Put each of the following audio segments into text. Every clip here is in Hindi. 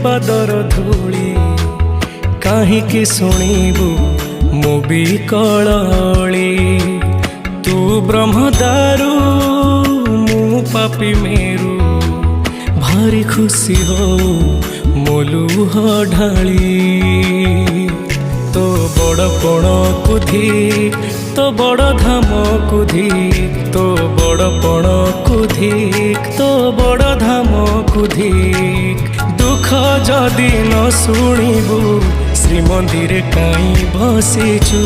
पादर धूली काहींकि शुणिबु मु बिकली तू ब्रह्मदारू मु पापी मेरू भारी खुशी हो मोलुह ढाली तो बड़ पण कुधी तो बड़ धाम कुधिक तो बड़ पण कुधिक तो बड़ धाम कुधिक दुख जदि न शुणिबु श्रीमंदिर काई बसिचु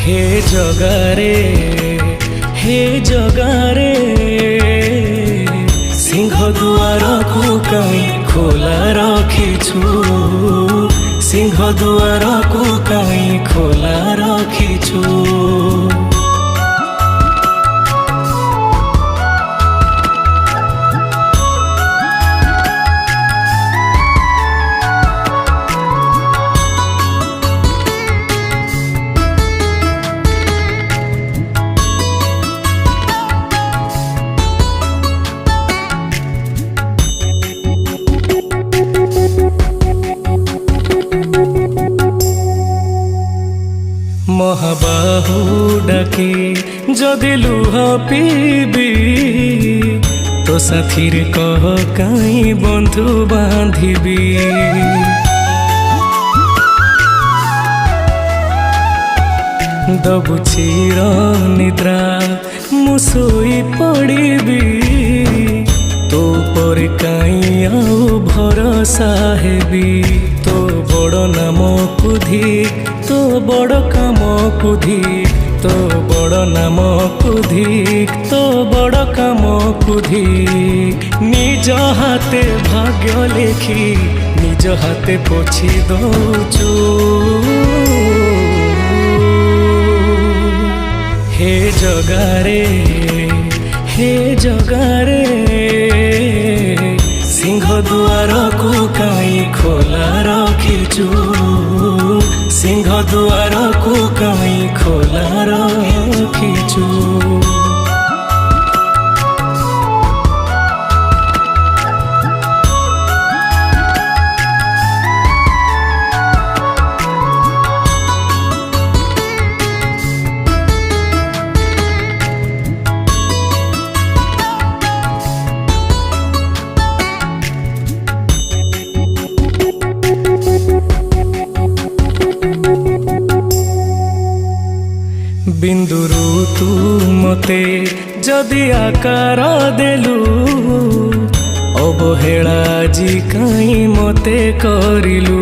हे जगारे सिंह दुआर को काई खोला रखिछु सिंह दुआर को काई खोला रखिछु महाबाहु डाके जदि लुह पीबी तो साथी रे कह काई बंधु बांधिबी दबु चिर निद्रा मु सोई पड़िबी तो पर काई आउ भरोसा हेबी तो बड़ नाम कुधिक तो बड़ काम कुधिक तो बड़ नाम कुधिक तो बड़ काम कुधिक निज हाथे भाग्य लेखी निज हाथे पोछि दौचु हे जगारे सिंह दुआर को काई खोला रखिछु सिंह दुआर को काई खोला रखिछु बिंदुरु तू मते जदि आकार देलु अवहेला जी काई मते करिलु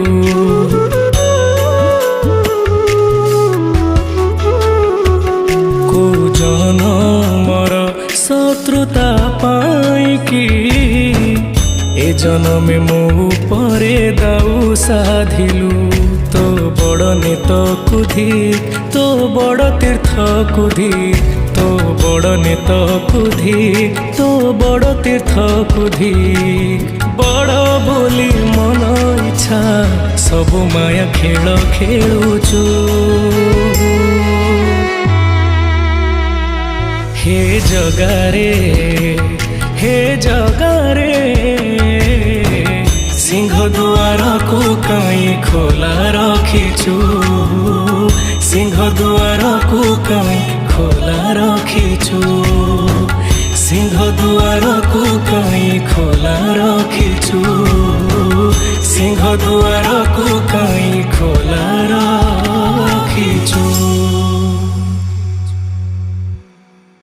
को जनमर शत्रुता पाई कि ए जन्मे मो परे दाऊ साधिलु तो बड़ नेत कुधिक तो बड़ तीर्थ कुधिक तो बड़ नेत कुधिक तो बड़ तीर्थ कुधिक बड़ बोली मन इच्छा सबु माया खेल खेलुछु हे जगारे सिंह दुआर को काई खोला रखिछु सिंह दुआर को काई खोला रखिछु सिंह दुआर को काई खोला रखिछु सिंह दुआर को काई खोला रखिछु।